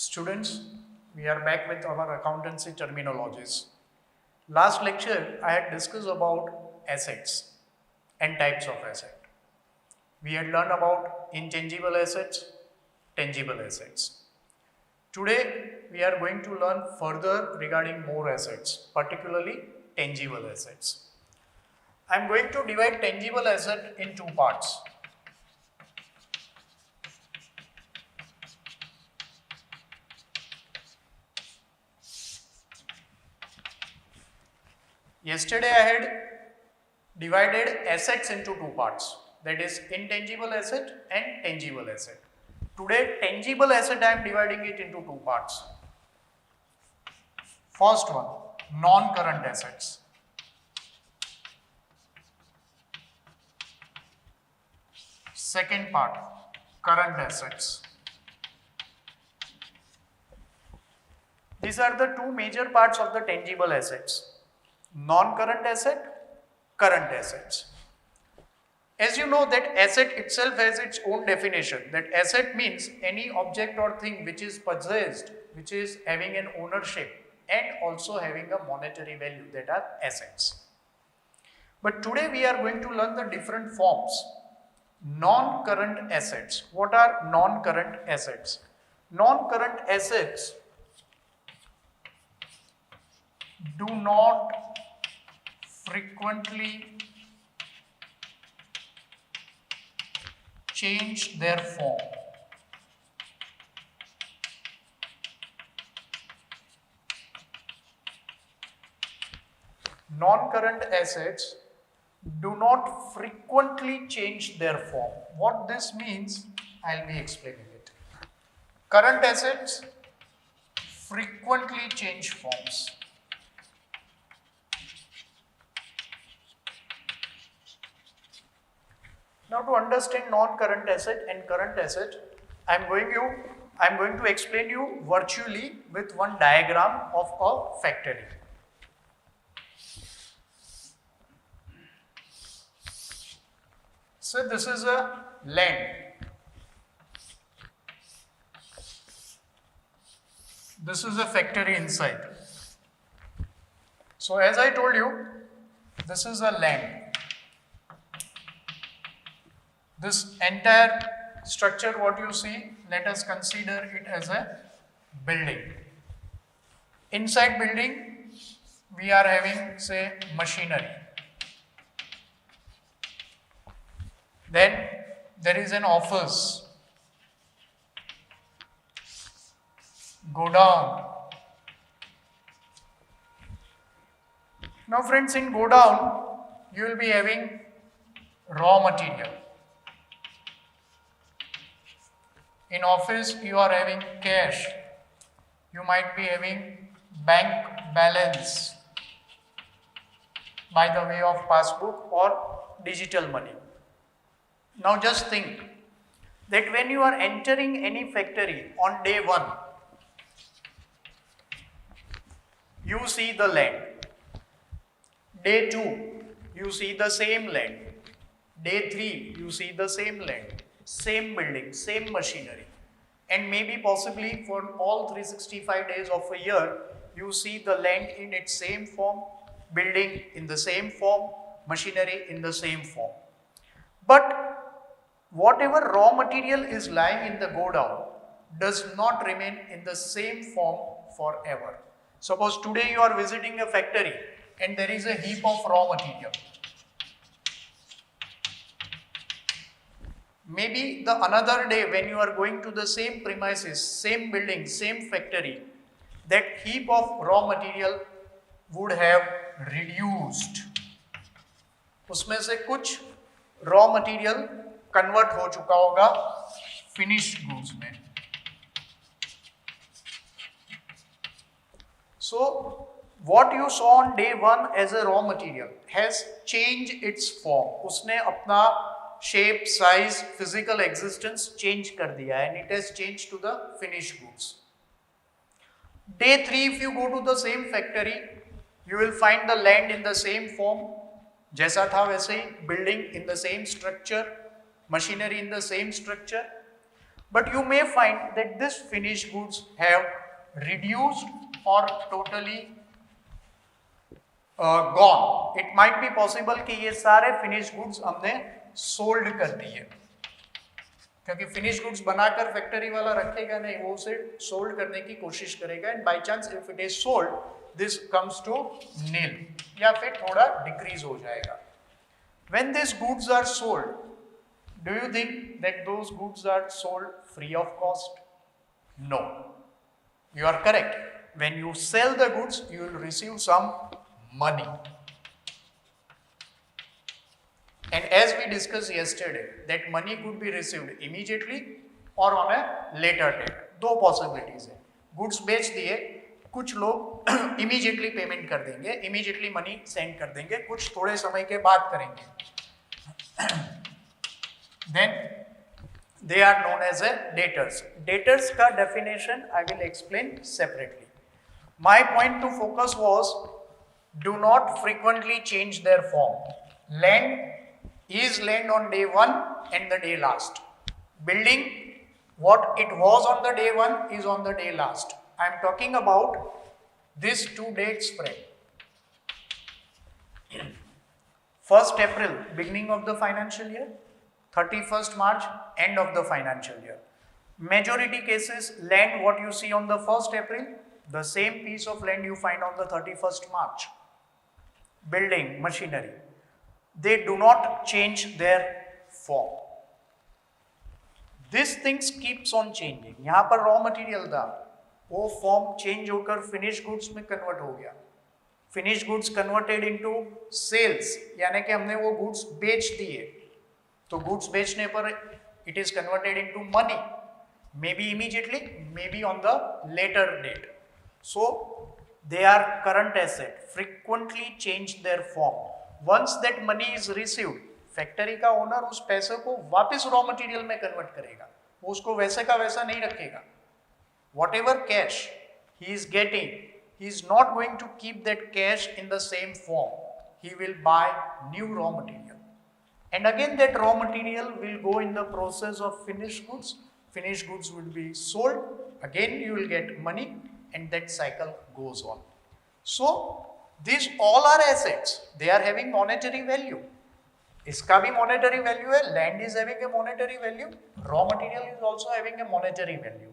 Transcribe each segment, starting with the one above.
Students, we are back with our accountancy terminologies. Last lecture, I had discussed about assets and types of asset. We had learned about intangible assets, tangible assets. Today, we are going to learn further regarding more assets, particularly tangible assets. I am going to divide tangible asset in two parts. Yesterday I had divided assets into two parts, that is intangible asset and tangible asset. Today tangible asset I am dividing it into two parts. First one, non-current assets. Second part, current assets. These are the two major parts of the tangible assets. Non-current asset, current assets. As you know that asset itself has its own definition, that asset means any object or thing which is possessed, which is having an ownership and also having a monetary value, that are assets. But today we are going to learn the different forms. Non-current assets. What are non-current assets? Non-current assets do not frequently change their form. Non-current assets do not frequently change their form. What this means, I'll be explaining it. Current assets frequently change forms. Now to understand non-current asset and current asset, I'm going to explain you virtually with one diagram of a factory. So this is a land. This is a factory inside. So as I told you, this is a land. This entire structure what you see, let us consider it as a building. Inside building, we are having, say, machinery. Then there is an office. Go down. Now friends, in go down, you will be having raw material. In office, you are having cash. You might be having bank balance by the way of passbook or digital money. Now just think that when you are entering any factory on day 1, you see the land. Day 2, you see the same land. Day 3, you see the same land. Same building, same machinery, and maybe possibly for all 365 days of a year, you see the land in its same form, building in the same form, machinery in the same form. But whatever raw material is lying in the go down does not remain in the same form forever. Suppose today you are visiting a factory and there is a heap of raw material. Maybe the another day when you are going to the same premises, same building, same factory, that heap of raw material would have reduced. उसमें से कुछ raw material convert हो चुका होगा finished goods में. So what you saw on day 1 as a raw material has changed its form. उसने अपना shape, size, physical existence change कर दिया and it has changed to the finished goods. Day 3, if you go to the same factory, you will find the land in the same form, जैसा था वैसे ही, building in the same structure, machinery in the same structure. But you may find that this finished goods have reduced or totally gone. It might be possible कि ये सारे finished goods हमने sold कर दिए, क्योंकि फिनिश गुड्स बनाकर factory वाला रखेगा नहीं, वो उसे सोल्ड करने की कोशिश करेगा, and by chance if it is sold this comes to nil या फिर थोड़ा डिक्रीज हो जाएगा. When this goods are sold, do you think that those goods are sold free of cost? No, you are correct. When you sell the goods, you will receive some money. And as we discussed yesterday, that money could be received immediately or on a later date. दो possibilities है. Goods बेच दिए, कुछ लोग immediately payment कर देंगे, immediately money send कर देंगे, कुछ थोड़े समय के बाद करेंगे. Then they are known as a debtors. Debtors का definition I will explain separately. My point to focus was, do not frequently change their form. Land is land on day one and the day last. Building, what it was on the day one is on the day last. I am talking about these 2 dates spread. 1st April, beginning of the financial year, 31st March, end of the financial year. Majority cases, land what you see on the 1st April, the same piece of land you find on the 31st March. Building, machinery, they do not change their form. These things keeps on changing. यहाँ पर raw material था, वो form change होकर finish goods में convert हो गया. Finish goods converted into sales, यानी कि हमने वो गुड्स बेच दिए, तो गुड्स बेचने पर it is converted into money, may be immediately, may be on the later date. So they are current asset, frequently change their form. Once that money is received, factory का owner उस पैसे को वापस raw material में convert करेगा, वो उसको वैसे का वैसा नहीं रखेगा. Whatever cash he is getting, he is not going to keep that cash in the same form. He will buy new raw material, and again that raw material will go in the process of finished goods. Finished goods will be sold, again you will get money, and that cycle goes on. So these all are assets, they are having monetary value. इसका भी monetary value है, land is having a monetary value, raw material is also having a monetary value,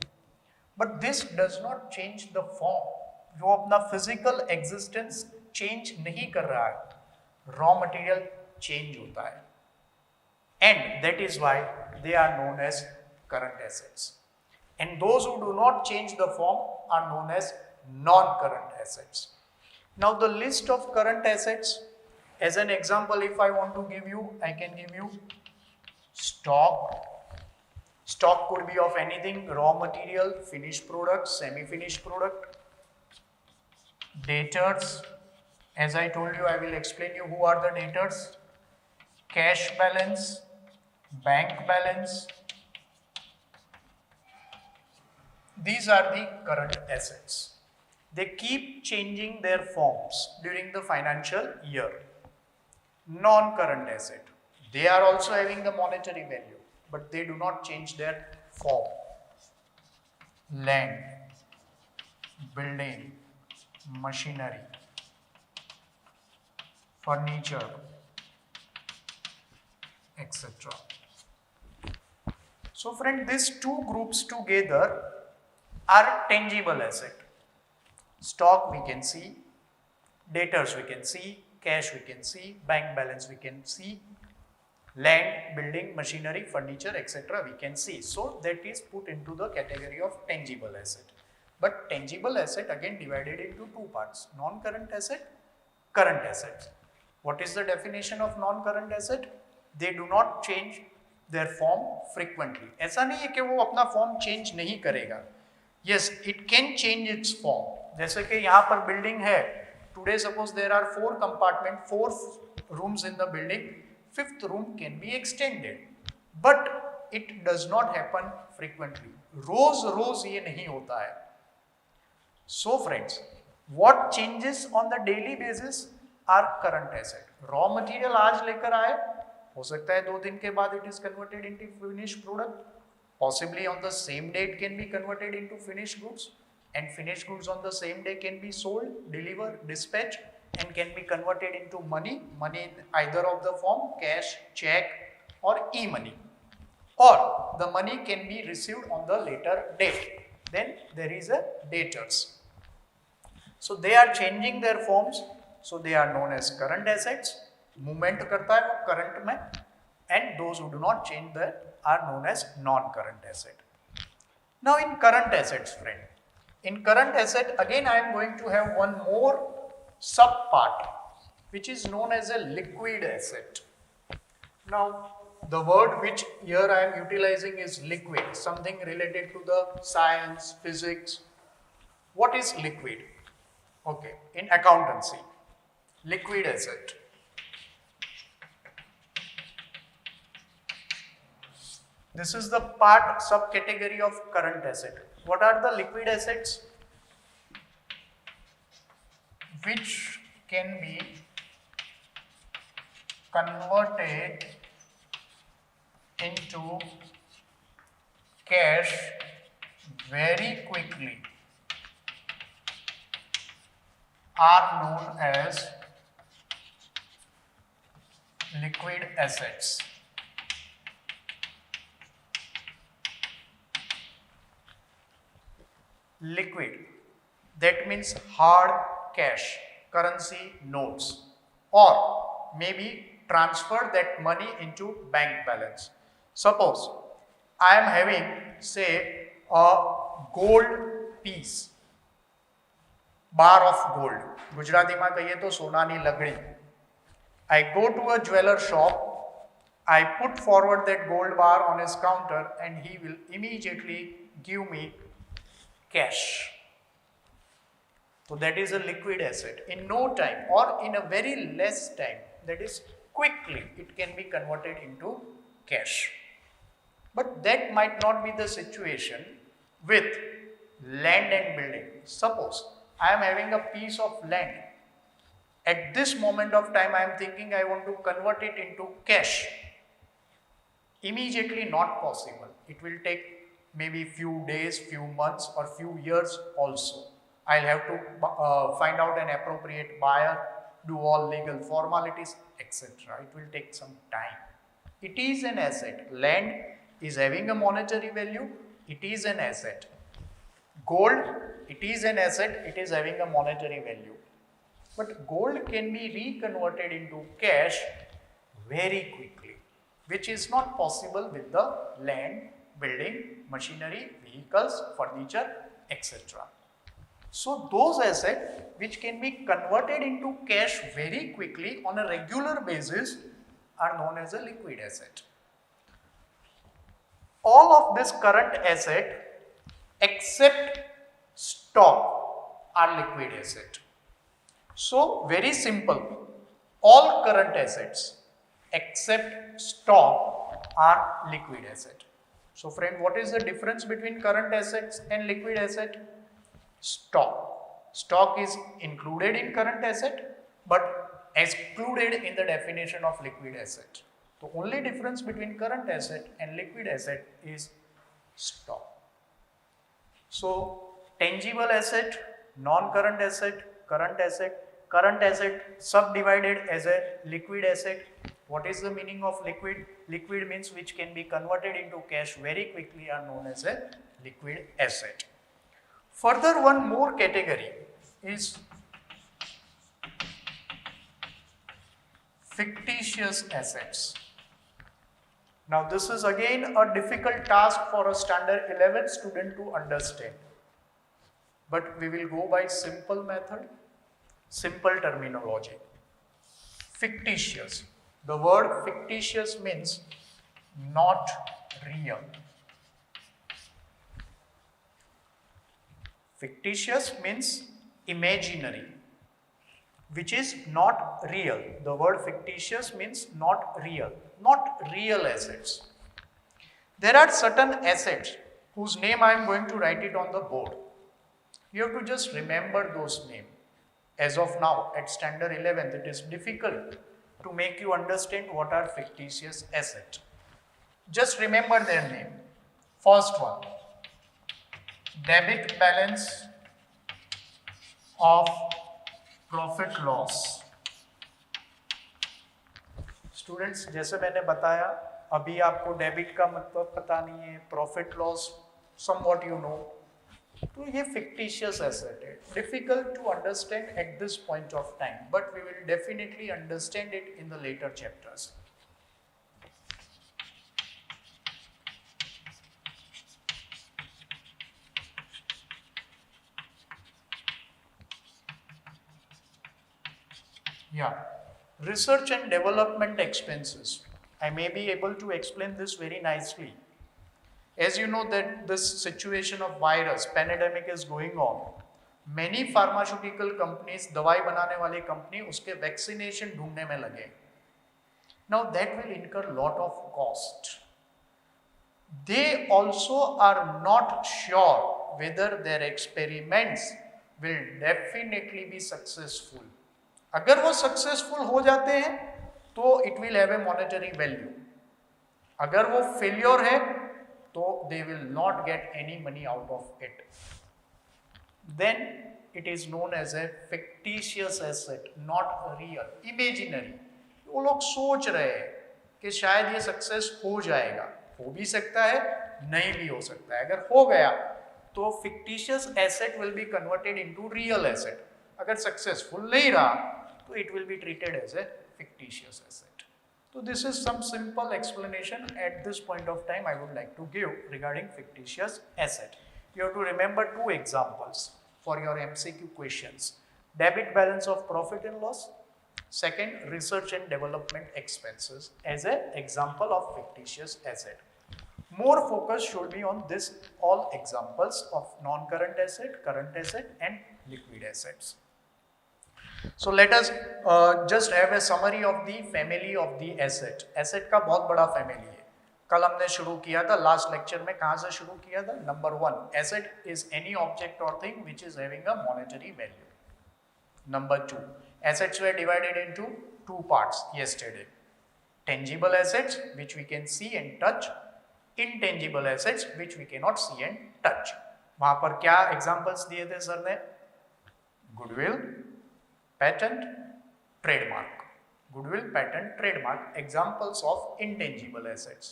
but this does not change the form. वो अपना physical existence change नहीं कर रहा है, raw material change होता है, and that is why they are known as current assets. And those who do not change the form are known as non-current assets. Now the list of current assets, as an example, if I want to give you, I can give you stock. Stock could be of anything, raw material, finished product, semi-finished product. Debtors, as I told you, I will explain you who are the debtors. Cash balance, bank balance. These are the current assets. They keep changing their forms during the financial year. Non-current asset, they are also having the monetary value, but they do not change their form. Land, building, machinery, furniture, etc. So friend, these two groups together are tangible asset. Stock we can see, debtors we can see, cash we can see, bank balance we can see, land, building, machinery, furniture, etc. we can see. So that is put into the category of tangible asset. But tangible asset again divided into 2 parts, non-current asset, current assets. What is the definition of non-current asset? They do not change their form frequently. ऐसा नहीं है कि वो अपना form change नहीं करेगा. Yes, it can change its form. जैसे कि यहाँ पर बिल्डिंग है, today suppose there are 4 compartment, 4 rooms in the building, 5th room can be extended, but it does not happen frequently. रोज ये नहीं होता है. So friends, what changes on the daily basis are current asset. Raw material आज लेकर आए, हो सकता है 2 दिन के बाद it is converted into finished product, Possibly on the same day it can be converted into finished goods, and finished goods on the same day can be sold, delivered, dispatched, and can be converted into money in either of the form, cash, check, or e-money. Or the money can be received on the later date. Then there is a dators. So they are changing their forms. So they are known as current assets. Movement करता है वो current में, and those who do not change that are known as non-current asset. Now in current assets, friend, in current asset again I am going to have one more sub part which is known as a liquid asset. Now the word which here I am utilizing is liquid, something related to the science, physics. What is liquid? Okay, in accountancy, liquid asset. This is the part subcategory of current asset. What are the liquid assets? Which can be converted into cash very quickly are known as liquid assets. Liquid, that means hard cash, currency notes, or maybe transfer that money into bank balance. Suppose I am having, say, a gold piece, bar of gold. Gujarati ma kahiye to sonani lagdi. I go to a jeweler shop, I put forward that gold bar on his counter, and he will immediately give me cash. So that is a liquid asset. In no time or in a very less time, that is quickly, it can be converted into cash. But that might not be the situation with land and building. Suppose I am having a piece of land. At this moment of time, I am thinking I want to convert it into cash. Immediately not possible. It will take maybe few days, few months, or few years also. I'll have to find out an appropriate buyer, do all legal formalities, etc. It will take some time. It is an asset. Land is having a monetary value. It is an asset. Gold, it is an asset. It is having a monetary value. But gold can be reconverted into cash very quickly, which is not possible with the land, building, machinery, vehicles, furniture, etc. So those assets which can be converted into cash very quickly on a regular basis are known as a liquid asset. All of this current asset except stock are liquid asset. So very simple, all current assets except stock are liquid asset. So friend, what is the difference between current assets and liquid asset? Stock. Stock is included in current asset but excluded in the definition of liquid asset. The only difference between current asset and liquid asset is stock. So tangible asset, non-current asset, current asset subdivided as a liquid asset. What is the meaning of liquid? Liquid means which can be converted into cash very quickly are known as a liquid asset. Further, one more category is fictitious assets. Now this is again a difficult task for a standard 11 student to understand. But we will go by simple method, simple terminology. Fictitious. The word fictitious means not real. Fictitious means imaginary, which is not real. The word fictitious means not real assets. There are certain assets whose name I am going to write it on the board. You have to just remember those names. As of now, at standard 11, it is difficult to make you understand what are fictitious assets. Just remember their name. First one, debit balance of profit loss. Students, जैसे मैंने बताया अभी आपको debit का मतलब पता नहीं है, profit loss somewhat you know, तो ये फिक्टिशियस एसेट है, difficult to understand at this point of time, but we will definitely understand it in the later chapters. Yeah, research and development expenses. I may be able to explain this very nicely. As you know that this situation of virus, pandemic is going on. Many pharmaceutical companies, दवाई बनाने वाले company उसके vaccination ढूंढने में लगे. Now that will incur lot of cost. They also are not sure whether their experiments will definitely be successful. अगर वो successful हो जाते हैं तो it will have a monetary value. अगर वो फेलियर है तो they will not get any money out of it. Then it is known as a fictitious asset, not real, imaginary. वो लोग सोच रहे हैं कि शायद ये सक्सेस हो जाएगा, हो भी सकता है, नहीं भी हो सकता है. अगर हो गया तो fictitious asset will be converted into real asset. अगर सक्सेसफुल नहीं रहा तो it will be treated as a fictitious asset. So this is some simple explanation at this point of time I would like to give regarding fictitious asset. You have to remember two examples for your MCQ questions. Debit balance of profit and loss. Second, research and development expenses as an example of fictitious asset. More focus should be on this all examples of non-current asset, current asset and liquid assets. So let us just have a summary of the family of the asset. Asset का बहुत बड़ा family है. कल हमने शुरू किया था last lecture में, कहाँ से शुरू किया था? Number 1, asset is any object or thing which is having a monetary value. Number 2, assets were divided into two parts yesterday. Tangible assets which we can see and touch, intangible assets which we cannot see and touch. वहाँ पर क्या examples दिए थे sir ने? Goodwill, patent, trademark. Goodwill, patent, trademark, examples of intangible assets.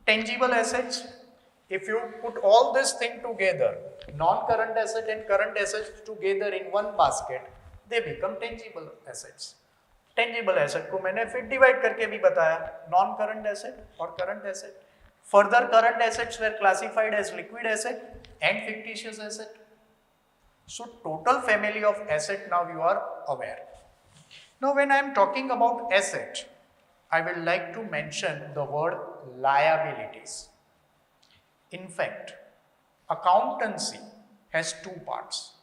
Tangible assets, if you put all this thing together, non-current asset and current assets together in one basket, they become tangible assets. Tangible asset को मैंने फिर divide करके भी बताया, non-current asset और current asset. Further, current assets were classified as liquid asset and fictitious asset. So total family of asset now you are aware. Now when I am talking about asset, I will like to mention the word liabilities. In fact, accountancy has two parts: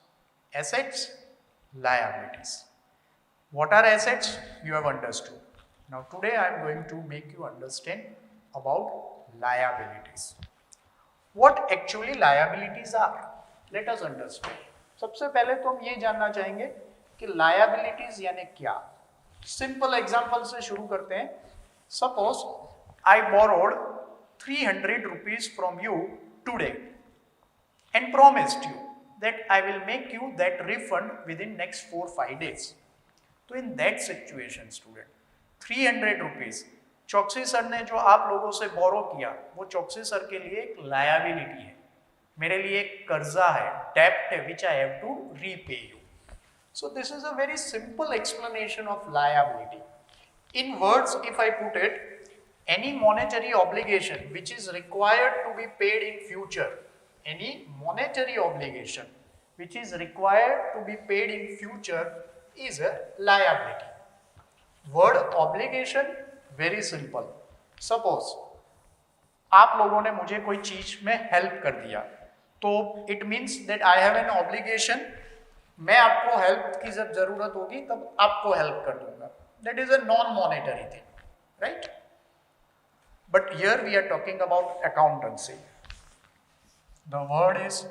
assets, liabilities. What are assets? You have understood. Now today I am going to make you understand about liabilities. What actually liabilities are? Let us understand. सबसे पहले तो हम ये जानना चाहेंगे कि liabilities यानी क्या. सिंपल एग्जांपल से शुरू करते हैं. Suppose I borrowed 300 rupees from you today and promised you that I will make you that refund with in next 4-5 days. तो in that situation student, 300 rupees चौकसी सर ने जो आप लोगों से बोरो किया वो चौकसी सर के लिए एक लायबिलिटी है, मेरे लिए एक कर्जा है, डेब्ट है which I have to repay you. So this is a very simple explanation of liability. In words, if I put it, any monetary obligation which is required to be paid in future, any monetary obligation which is required to be paid in future is a liability. Word obligation, very simple. Suppose आप लोगों ने मुझे कोई चीज में help कर दिया, तो it means that I have an obligation. मैं आपको हेल्प की जब जरूरत होगी तब आपको हेल्प कर दूंगा. That is a non monetary thing, right? But here we are talking about accountancy. The word is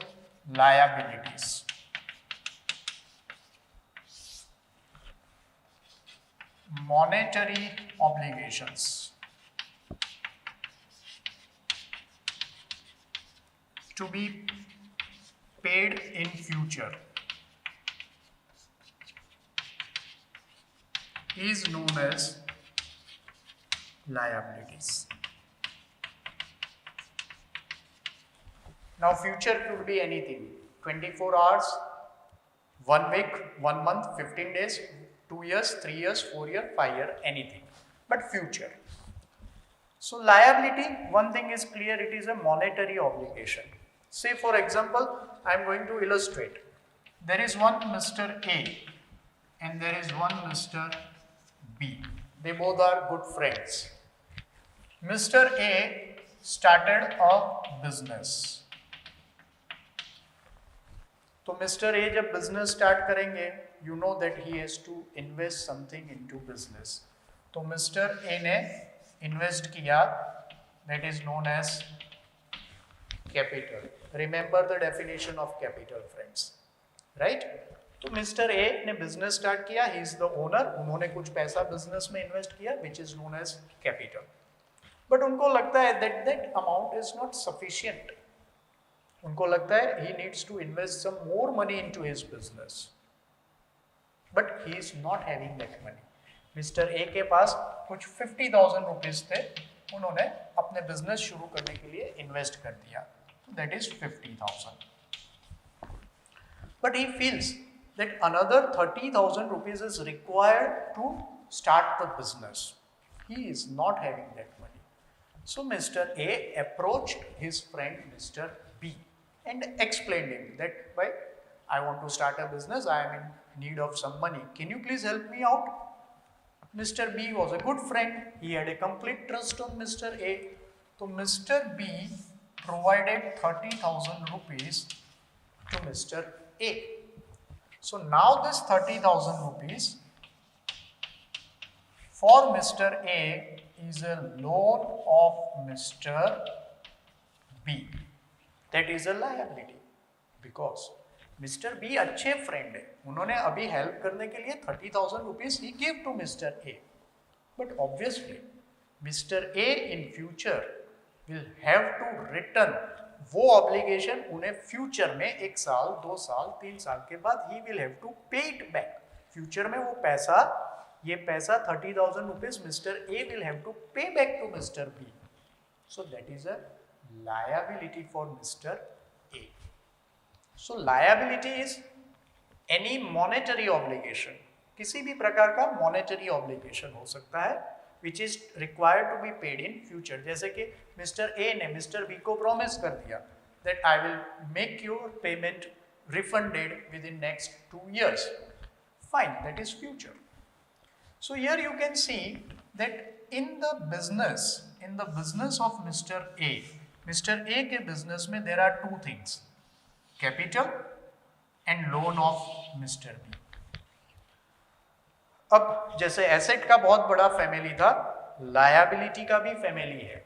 liabilities. Monetary obligations. to be paid in future is known as liabilities. Now future could be anything, 24 hours, 1 week, 1 month, 15 days, 2 years, 3 years, 4 years, 5 years, anything, but future. So liability, one thing is clear, it is a monetary obligation. Say for example, I am going to illustrate. There is one Mr. A and there is one Mr. B. They both are good friends. Mr. A started a business. तो mister A जब business start करेंगे, you know that he has to invest something into business. तो mister A ने invest किया, that is known as capital. Remember the definition of capital friends, right. तो mister A ने business start किया, he is the owner, उन्होंने कुछ पैसा business में इन्वेस्ट किया which is known as capital. But उनको लगता है that amount is not sufficient. उनको लगता है he needs to invest some more money into his business, but he is not having that money. Mr. A के पास कुछ 50,000 rupees थे, उन्होंने अपने बिजनेस शुरू करने के लिए इन्वेस्ट कर दिया, so that is 50,000. But he feels that another 30,000 rupees is required to start the business. He is not having that money. So Mr. A approached his friend Mr. B and explained him that, why I want to start a business, I am in need of some money, can you please help me out? Mr. B was a good friend, he had a complete trust on Mr. A. So Mr. B provided 30,000 rupees to Mr. A. So now this 30,000 rupees for Mr. A is a loan of Mr. B. That is a liability because Mr. B अच्छे friend है, उन्होंने अभी help करने के लिए 30,000 rupees ही give to mister A. But obviously mister A in future will have to return वो obligation, उन्हें फ्यूचर में 1 साल, 2 साल, 3 साल के बाद ही will have to pay it back. Future में वो पैसा, ये पैसा 30,000 rupees mister A will have to pay back to mister B. So that is a liability for Mr. A. So liability is any monetary obligation, किसी भी प्रकार का monetary obligation हो सकता है which is required to be paid in future. जैसे कि Mr. A ने Mr. B को promise कर दिया that I will make your payment refunded within next 2 years. Fine, that is future. So here you can see that in the business of Mr. A, Mr. A के business में there are 2 things, capital and loan of Mr. B. अब जैसे asset का बहुत बड़ा family था, liability का भी फैमिली है.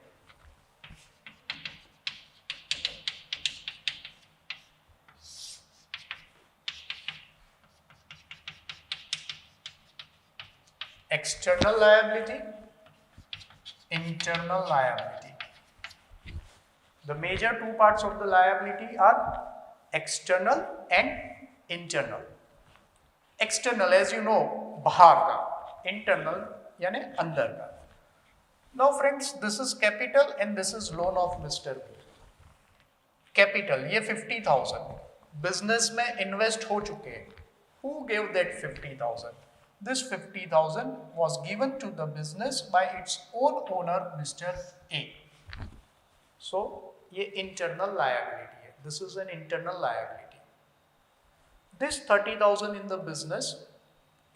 External liability, internal liability. The major 2 parts of the liability are external and internal. External, as you know, बाहर का, internal यानी अंदर का. Now friends, this is capital and this is loan of Mr. B. Capital, ये 50,000 business में invest हो चुके हैं. Who gave that 50,000? This 50,000 was given to the business by its own owner, Mr. A. So ये internal liability है. This is an internal liability. This 30,000 in the business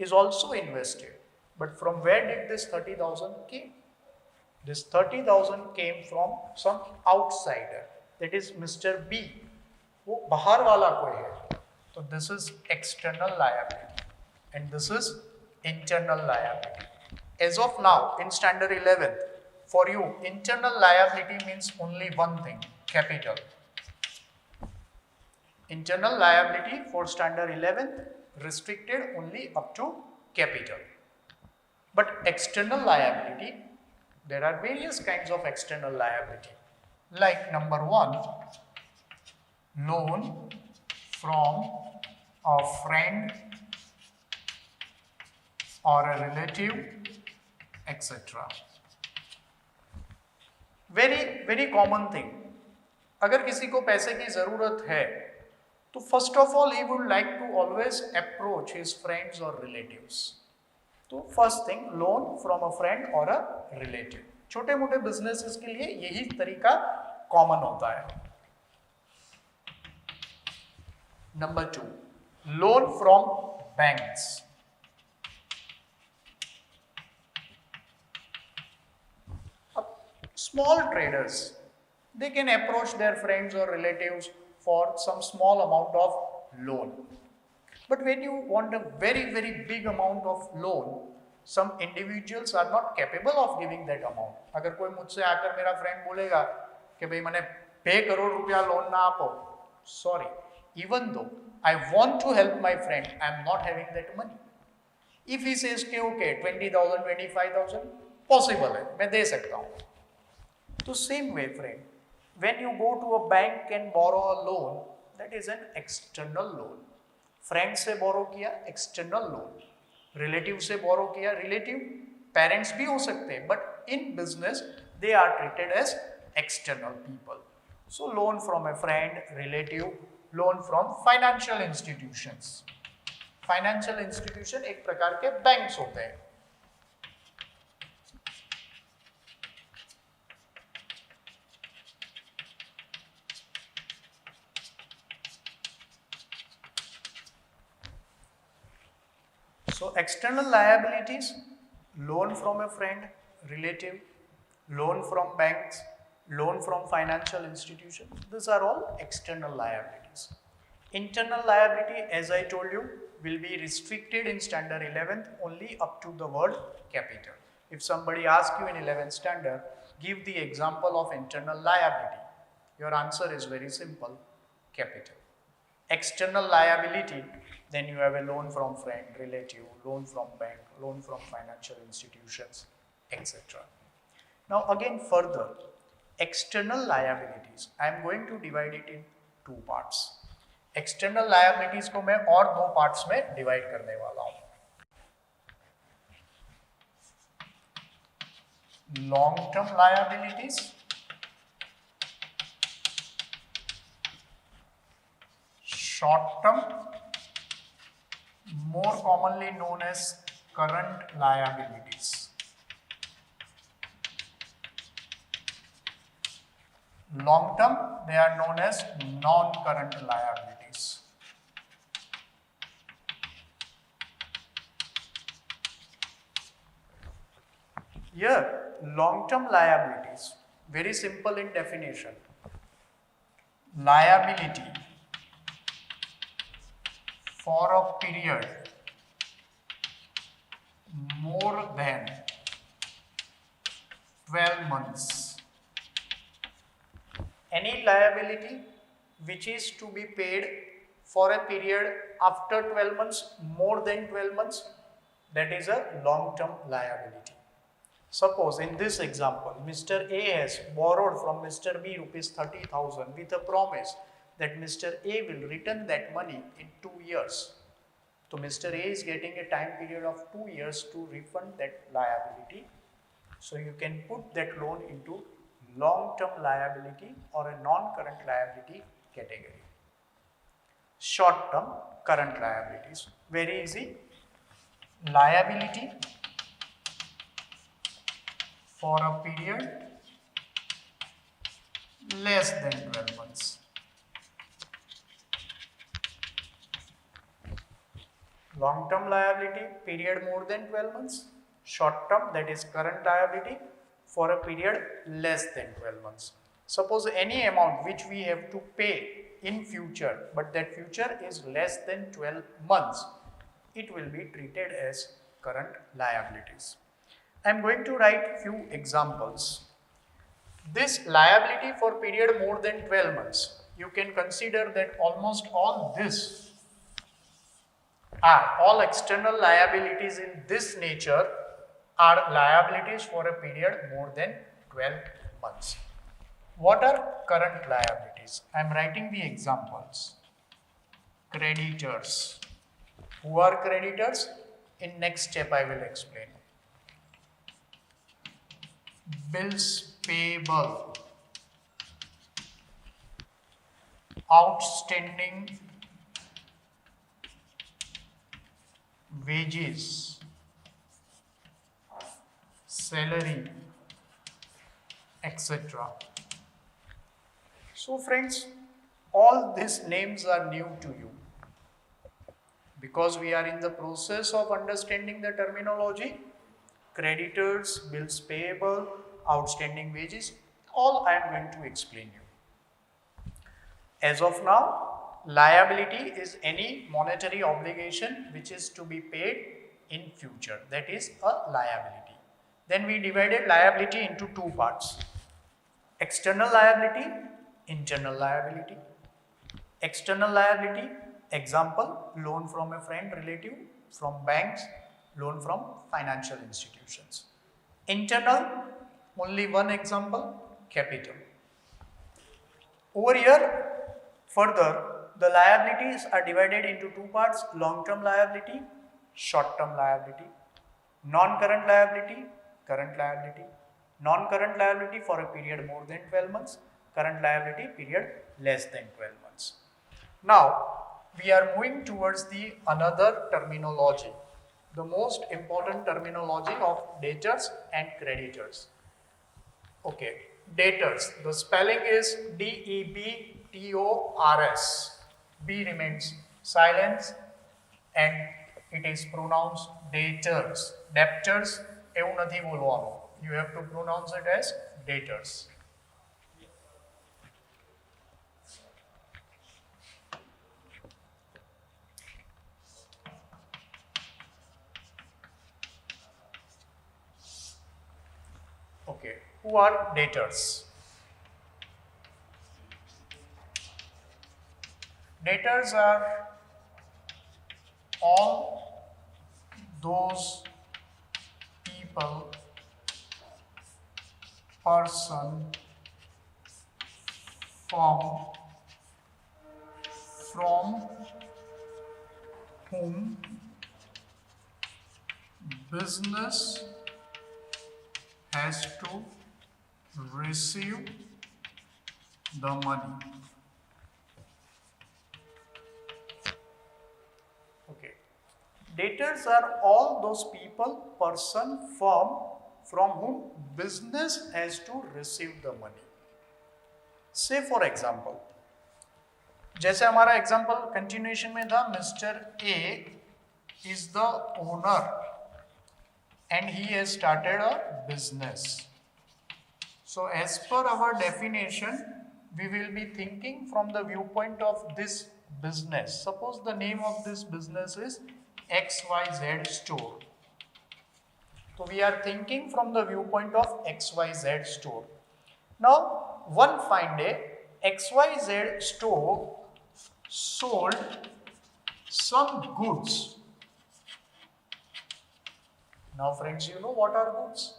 is also invested. But from where did this 30,000 came? This 30,000 came from some outsider. That is Mr. B. वो बाहर वाला कोई है. So this is external liability and this is internal liability. As of now in standard 11, for you, internal liability means only one thing, capital. Internal liability for standard 11 restricted only up to capital. But external liability, there are various kinds of external liability. Like number 1, loan from a friend or a relative, etc. Very common thing, अगर किसी को पैसे की जरूरत है तो first of all he would like to always approach his friends और relatives. तो first thing, loan from a friend और अ रिलेटिव. छोटे मोटे बिजनेसेस के लिए यही तरीका कॉमन होता है. Number 2, loan from banks. Small traders, they can approach their friends or relatives for some small amount of loan. But when you want a very big amount of loan, some individuals are not capable of giving that amount. अगर कोई मुझसे आकर मेरा friend बोलेगा कि भाई मैंने 2 करोड़ रुपया लोन ना आपो, sorry, even though I want to help my friend, I am not having that money. If he says कि okay 20,000 25,000 possible है, मैं दे सकता हूँ. तो same way friend, when you go to a bank and borrow a loan, that is an external loan. Friend से बोरो किया, external loan. Relative से बोरो किया, रिलेटिव पेरेंट्स भी हो सकते हैं, but in business they are treated as external people. So loan from a friend, relative, loan from financial institutions. Financial institution एक प्रकार के बैंक्स होते हैं. So external liabilities, loan from a friend, relative, loan from banks, loan from financial institutions, these are all external liabilities. Internal liability, as I told you, will be restricted in standard 11th only up to the word capital. If somebody asks you in 11th standard, give the example of internal liability, your answer is very simple, capital. External liability, then you have a loan from friend, relative, loan from bank, loan from financial institutions, etc. Now again further, external liabilities, I am going to divide it in 2 parts. External liabilities को मैं और 2 parts में divide करने वाला हूँ. Long term liabilities, short term, more commonly known as current liabilities. Long term, they are known as non-current liabilities. Here, long-term liabilities, very simple in definition. Liability for a period more than 12 months. Any liability which is to be paid for a period after 12 months, more than 12 months, that is a long-term liability. Suppose in this example, Mr. A has borrowed from Mr. B rupees 30,000 with a promise that Mr. A will return that money in 2 years. So Mr. A is getting a time period of 2 years to refund that liability. So you can put that loan into long-term liability or a non-current liability category. Short-term current liabilities, very easy. Liability for a period less than 12 months. Long-term liability, period more than 12 months. Short-term, that is current liability, for a period less than 12 months. Suppose any amount which we have to pay in future, but that future is less than 12 months, it will be treated as current liabilities. I am going to write few examples. This liability for period more than 12 months, you can consider that almost all this all external liabilities in this nature are liabilities for a period more than 12 months. What are current liabilities? liabilities. I am writing the examples. Creditors. Who are creditors? In next step I will explain. Bills payable. Outstanding wages, salary, etc. So friends, all these names are new to you because we are in the process of understanding the terminology. Creditors, bills payable, outstanding wages, all I am going to explain you. As of now, liability is any monetary obligation which is to be paid in future. That is a liability. Then we divided liability into two parts. External liability, internal liability. External liability, example, loan from a friend, relative, from banks, loan from financial institutions. Internal, only one example, capital. Over here, further, the liabilities are divided into two parts, long-term liability, short-term liability, non-current liability, current liability, non-current liability for a period more than 12 months, current liability period less than 12 months. Now, we are moving towards the another terminology, the most important terminology of debtors and creditors. Okay, debtors, the spelling is DEBTORS. B remains silent and it is pronounced debtors. Debtors, એવું નથી બોલવાનું. You have to pronounce it as debtors. Okay, who are debtors? Debtors are all those people, person, firm, from whom business has to receive the money. Okay. Debtors are all those people, person, firm from whom business has to receive the money. Say for example, जैसे हमारा example continuation में था, mister A is the owner and he has started a business. So as per our definition, we will be thinking from the viewpoint of this business. Suppose the name of this business is XYZ store. So we are thinking from the viewpoint of XYZ store. Now, one fine day, XYZ store sold some goods. Now friends, you know what are goods?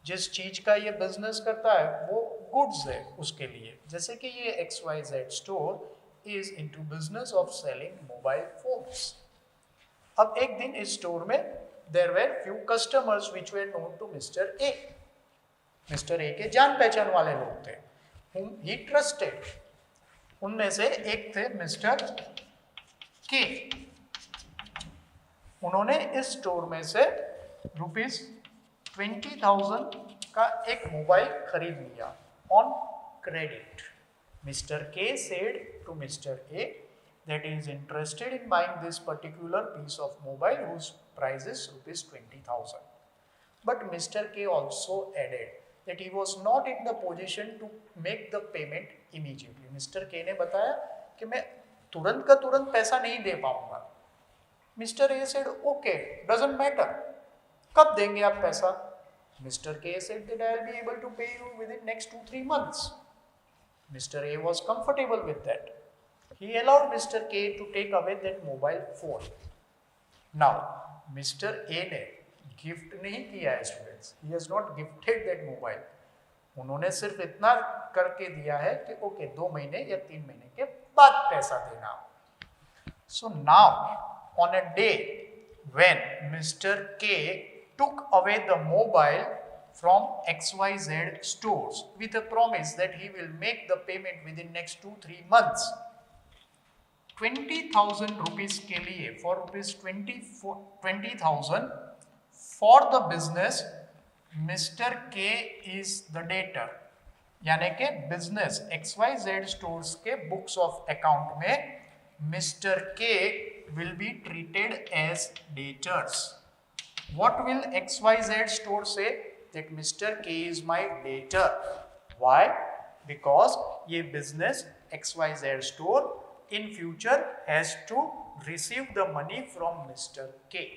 जिस चीज का ये business करता है वो goods है उसके लिए. जैसे कि ये XYZ store is into business of selling mobile phones. अब एक दिन इस स्टोर में there were few customers which were known to mister A. Mister A के जान पहचान वाले लोग थे whom he trusted. उनमें से एक थे मिस्टर के. उन्होंने इस स्टोर में से ₹20,000 का एक मोबाइल खरीद लिया ऑन क्रेडिट. मिस्टर के said to Mr. A that he is interested in buying this particular piece of mobile whose price is ₹20,000. But Mr. K also added that he was not in the position to make the payment immediately. Mr. K ने बताया कि मैं तुरंत का तुरंत पैसा नहीं दे पाऊंगा. Mr. A said okay, doesn't matter. कब देंगे आप पैसा? Mr. K said that I will be able to pay you within next 2-3 months. Mr. A was comfortable with that. He allowed Mr. K to take away that mobile phone. Now, Mr. A ने gift नहीं किया है students. He has not gifted that mobile. उन्होंने सिर्फ इतना करके दिया है कि ओके 2 महीने या 3 महीने के बाद पैसा देना। So now on a day when Mr. K took away the mobile from XYZ stores with a promise that he will make the payment within next 2-3 months, 20,000 rupees के लिए for rupees 20,000 for the business Mr. K is the debtor, यानी कि business XYZ stores के books of account में Mr. K will be treated as debtors. What will XYZ store say? That Mr. K is my debtor. Why? Because ये business XYZ store in future has to receive the money from Mr. K.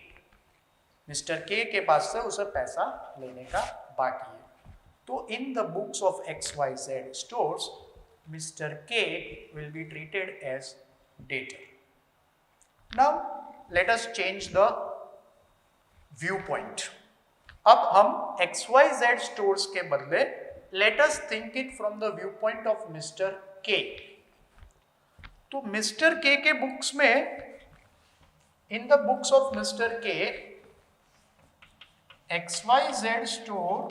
Mr. K के पास से उसे पैसा लेने का बाकी है। तो in the books of XYZ stores, Mr. K will be treated as debtor. Now let us change the viewpoint. अब हम XYZ stores के बदले let us think it from the viewpoint of Mr. K. तो Mr. K के books में in the books of Mr. K, XYZ store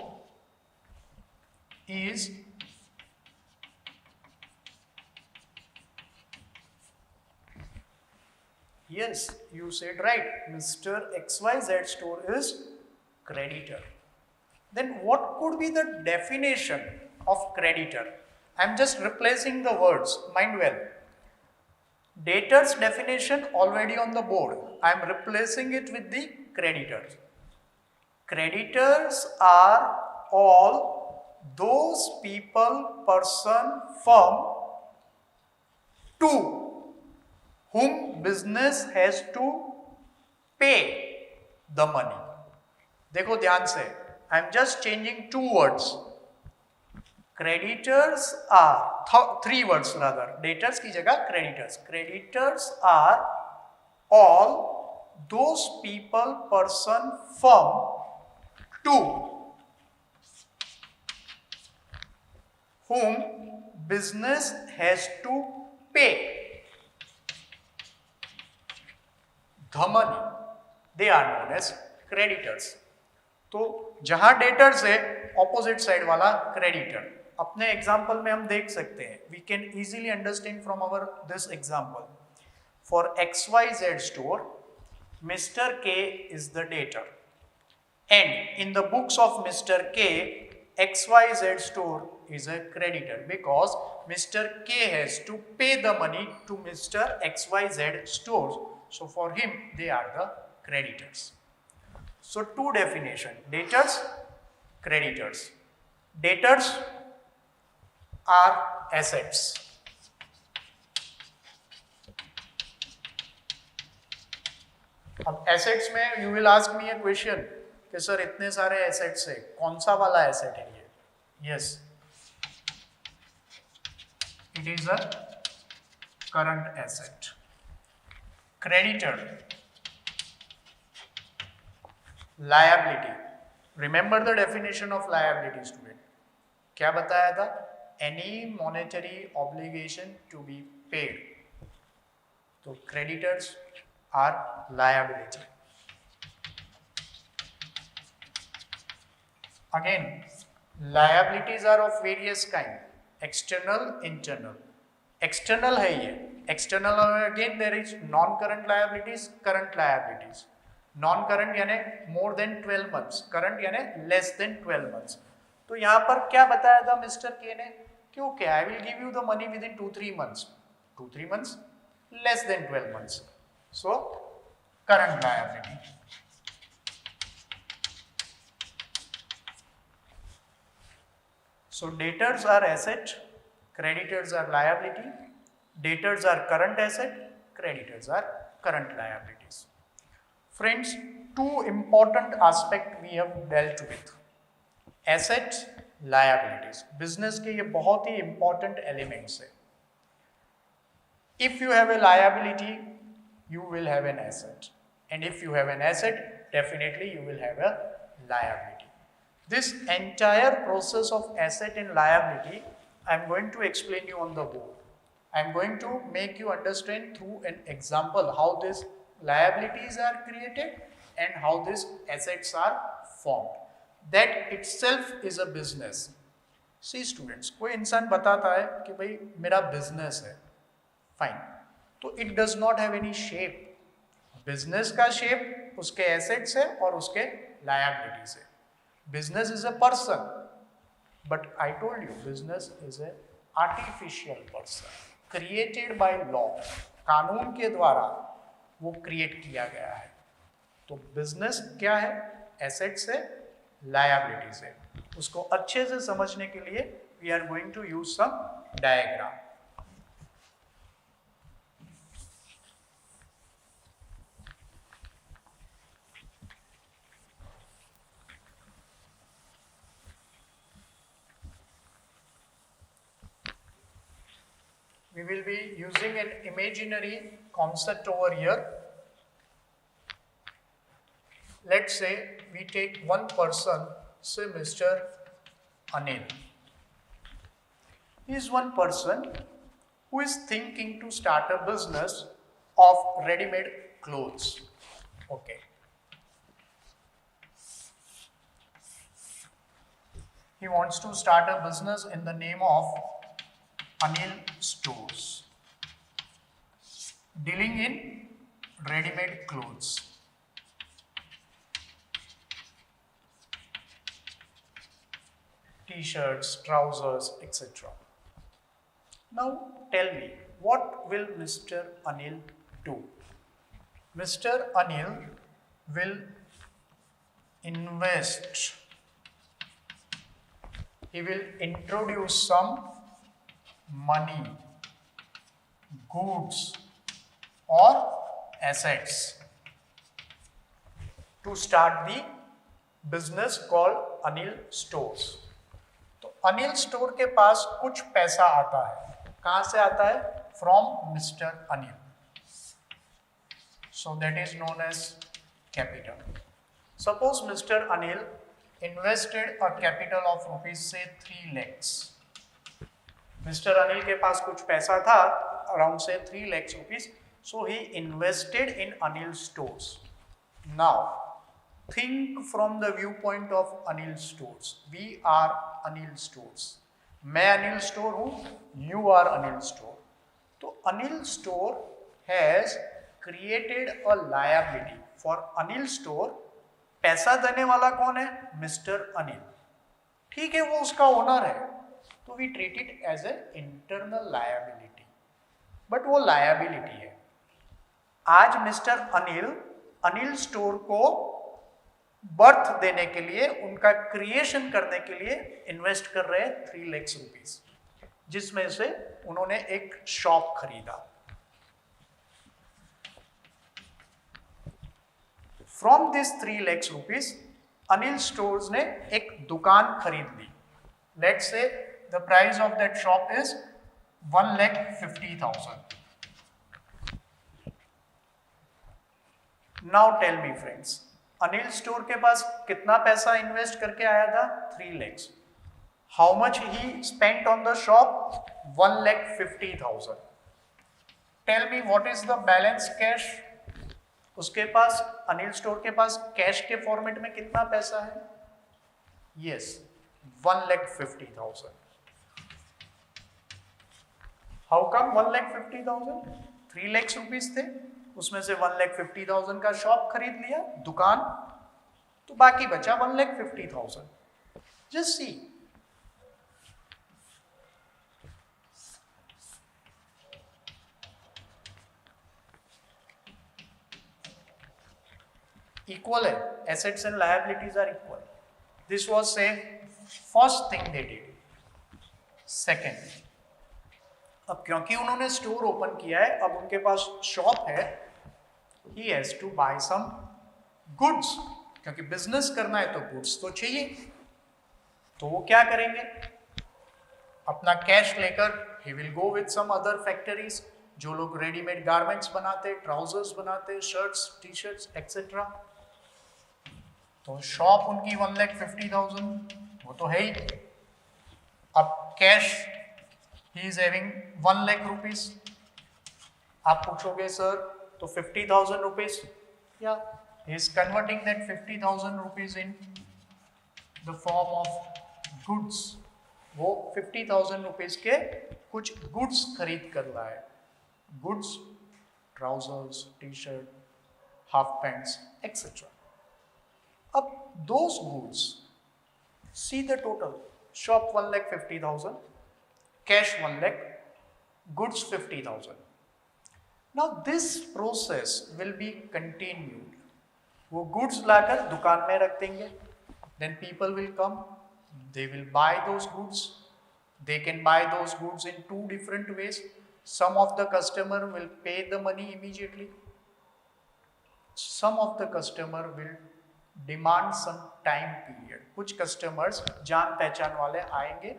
is yes, you said right. Mr. XYZ store is creditor. Then what could be the definition of creditor? I am just replacing the words. Mind well. Debtor's definition already on the board. I am replacing it with the creditors. Creditors are all those people, person, firm to whom business has to pay the money. देखो ध्यान से, I am just changing 2 words. Creditors are 3 words rather. Debtors की जगह creditors. Creditors are all those people, person, firm to whom business has to pay the money. They are known as creditors. तो जहां debtors है opposite side वाला creditor. अपने example में हम देख सकते हैं, we can easily understand from our this example. For XYZ store, Mr. K is the debtor, and in the books of Mr. K, XYZ store is a creditor because Mr. K has to pay the money to Mr. XYZ stores. So for him, they are the creditors. So 2 definition: debtors, creditors. Debtors are assets. अब assets में you will ask me a question कि sir इतने सारे assets है, कौन सा वाला asset है ये? Yes, it is a current asset. Creditor, liability. Remember the definition of liability, student. क्या बताया था? Any monetary obligation to be paid. तो creditors are liability. Again, liabilities are of various kind. External, internal. External है ये. External again there is non-current liabilities, current liabilities. Non-current यानी more than 12 months. Current यानी less than 12 months. तो यहाँ पर क्या बताया था मिस्टर के ने? क्योंकि I will give you the money within 2-3 months. 2-3 months, less than 12 months. So current liability. So debtors are asset, creditors are liability. Debtors are current asset, creditors are current liabilities. Friends, 2 important aspects we have dealt with. Assets, liabilities. Business के ये बहुत ही important elements है. If you have a liability, you will have an asset. And if you have an asset, definitely you will have a liability. This entire process of asset and liability, I am going to explain you on the board. I am going to make you understand through an example how these liabilities are created and how these assets are formed. That itself is a business. See students, कोई इंसान बताता है कि भाई मेरा business है, fine, तो it does not have any shape. Business का शेप उसके एसेट्स है और उसके लायबिलिटीज है. Business is a person, but I told you business is a artificial person created by law. कानून के द्वारा वो क्रिएट किया गया है. तो बिजनेस क्या है? एसेट्स है, लायबिलिटीज है. उसको अच्छे से समझने के लिए we are going to use some diagram. We will be using an imaginary concept over here. Let's say we take one person, say Mr. Anil. He is one person who is thinking to start a business of ready-made clothes. Okay. He wants to start a business in the name of Anil Stores, dealing in ready-made clothes. T-shirts, trousers, etc. Now tell me, what will Mr. Anil do? Mr. Anil will invest. He will introduce some money, goods or assets to start the business called Anil Stores. तो Anil store के पास कुछ पैसा आता है. कहां से आता है? From mister Anil. So that is known as capital. Suppose mister Anil invested a capital of rupees से 3 lakhs. मिस्टर अनिल के पास कुछ पैसा था, अराउंड से 3 lakhs rupees. So he invested in Anil Stores. Now think from the viewpoint of Anil Stores. We are Anil Stores. मैं Anil store हूं, you are Anil Store. तो Anil Store has created a liability for Anil Store. पैसा देने वाला कौन है? Mister Anil. ठीक है, वो उसका ओनर है, तो we treat it as a internal liability. But वो लायबिलिटी है. आज मिस्टर अनिल अनिल स्टोर को बर्थ देने के लिए, उनका क्रिएशन करने के लिए इन्वेस्ट कर रहे हैं 3 lakhs rupees, जिसमें से उन्होंने एक शॉप खरीदा. From this 3 lakhs rupees Anil stores ने एक दुकान खरीद ली. Let's say the price of that shop is 1,50,000. Now tell me friends, Anil store के पास कितना पैसा इन्वेस्ट करके आया था? 3 lakhs. How much he spent on the shop? 1,50,000. Tell me what is the balance cash. उसके पास, अनिल स्टोर के पास कैश के फॉर्मेट में कितना पैसा है? Yes, 1,50,000. How come 1,50,000? 3 lakhs rupees थे, उसमें से 1,50,000 का शॉप खरीद लिया, दुकान, तो बाकी बचा 1,50,000. जस्ट सी, इक्वल है. Assets and liabilities are equal. This was say first thing they did. Second, अब क्योंकि उन्होंने स्टोर ओपन किया है, अब उनके पास शॉप है, he has to buy some goods. क्योंकि बिजनेस करना है तो गुड्स तो चाहिए. तो वो क्या करेंगे? अपना कैश लेकर he will go with some other factories, जो लोग रेडीमेड गारमेंट्स बनाते, ट्राउजर्स बनाते, शर्ट्स, टी शर्ट्स एक्सेट्रा. तो शॉप उनकी 1,50,000 वो तो है ही। अब cash he is having 1 lakh rupees. आप पूछोगे सर तो 50,000 रुपीज, या he is converting that 50,000 rupees in the form of goods. वो 50,000 रुपीज के कुछ गुड्स खरीद कर रहा है। Goods, trousers, T shirt, half pants etcetera. अब those goods, see the total, shop 1,50,000, cash 1 lakh, goods 50,000. Now this process will be continued. वो goods लाकर दुकान में रख देंगे, then people will come, they will buy those goods. They can buy those goods in 2 different ways. Some of the customer will pay the money immediately. Some of the customer will demand some time period. कुछ customers जान पहचान वाले आएंगे,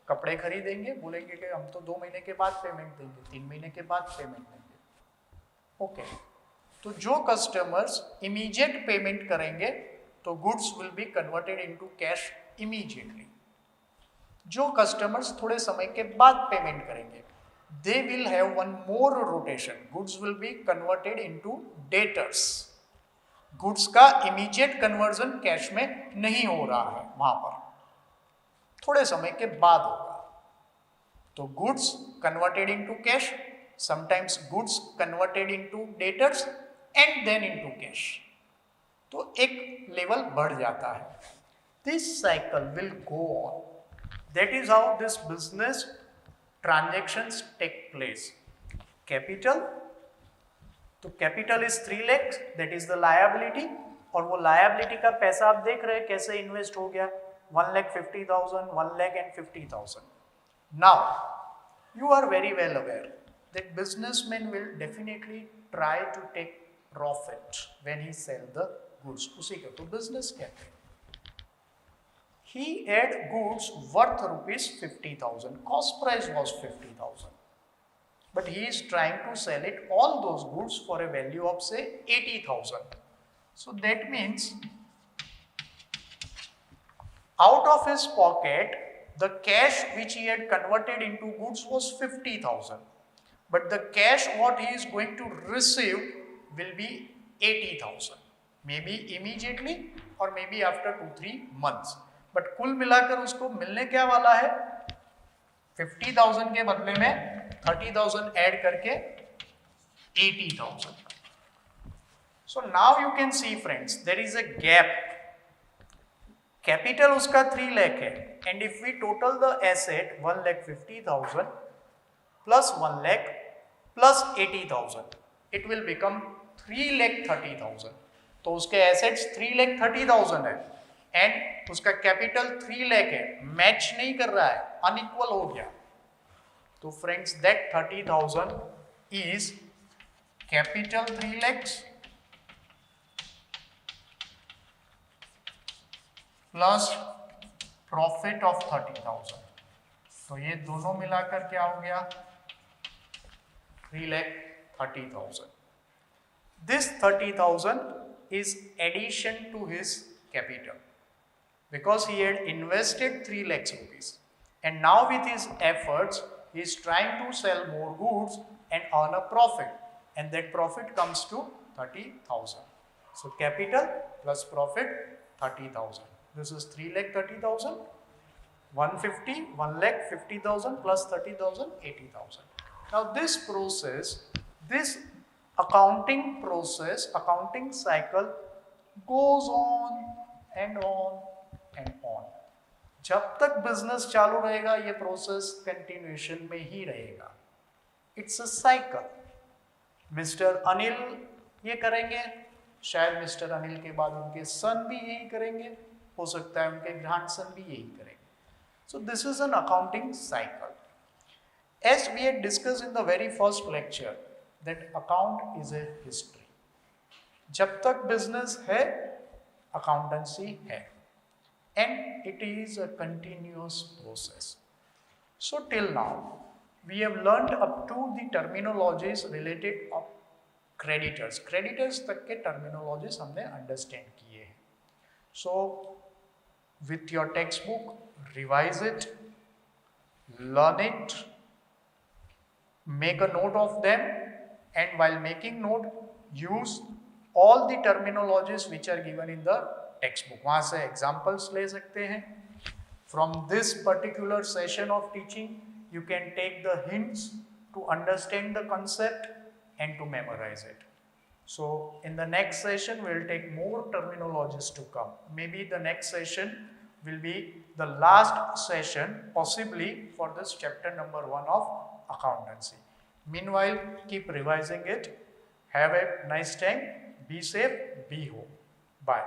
कपड़े खरीदेंगे, बोलेंगे कि हम तो 2 महीने के बाद पेमेंट देंगे, 3 महीने के बाद पेमेंट देंगे। ओके, तो जो कस्टमर्स इमीडिएट पेमेंट करेंगे तो goods will be converted into cash immediately. जो कस्टमर्स थोड़े समय के बाद पेमेंट करेंगे, they will have one more rotation, goods will be converted into debtors. Goods का इमीडिएट कन्वर्जन कैश में नहीं हो रहा है, वहां पर थोड़े समय के बाद होगा। तो goods converted into cash, sometimes goods converted into debtors and then into cash. तो एक लेवल बढ़ जाता है। This cycle will go on. That is how this business transactions take place. Capital, तो capital is 3 lakh, that is the liability, और वो liability का पैसा आप देख रहे हैं कैसे इन्वेस्ट हो गया, 1,50,000, 1,50,000. Now you are very well aware that businessman will definitely try to take profit when he sell the goods. उसी का तो business कहते हैं। He had goods worth rupees 50,000. Cost price was 50,000. But he is trying to sell it, all those goods, for a value of say 80,000. So that means out of his pocket, the cash which he had converted into goods was 50,000. But the cash what he is going to receive will be 80,000. Maybe immediately or maybe after 2-3 months. But कुल मिलाकर उसको मिलने क्या वाला है, 50,000 के बदले में 30,000 ऐड करके 80,000. So now you can see friends, there is a gap. Capital उसका 3 lakh है, and if we total the asset 1,50,000 plus 1 lakh plus 80,000, it will become 3,30,000. तो उसके assets 3,30,000 है and उसका capital 3 lakh है, मैच नहीं कर रहा है, अनइक्वल हो गया। तो friends that 30,000 is capital 3 lakhs plus profit of 30,000. तो ये दोनों मिलाकर क्या हो गया, 3,30,000. This 30,000 is addition to his capital because he had invested 3 lakhs rupees, and now with his efforts he is trying to sell more goods and earn a profit, and that profit comes to 30,000. So capital plus profit 30,000. This is 3,30,000. 150, 1,50,000 plus 30,000, 80,000. Now this process, this accounting process, accounting cycle goes on and on and on. जब तक business चालू रहेगा ये process continuation में ही रहेगा। It's a cycle. Mister Anil ये करेंगे, शायद मिस्टर अनिल के बाद उनके सन भी यही करेंगे, हो सकता है उनके ग्रैंडसन भी यही करेंगे। So this is an accounting cycle. As we had discussed in the very first lecture, that account is a history. जब तक बिजनेस है, accountancy है, and it is a continuous process. So till now, we have learned up to the terminologies related of creditors. Creditors तक के terminologies हमने understand किए हैं. So with your textbook, revise it, learn it, make a note of them, and while making note, use all the terminologies which are given in the textbook. वहाँ से examples ले सकते हैं. From this particular session of teaching, you can take the hints to understand the concept and to memorize it. So in the next session, we'll take more terminologies to come. Maybe the next session will be the last session, possibly for this chapter number 1 of accountancy. Meanwhile, keep revising it. Have a nice time. Be safe. Be home. Bye.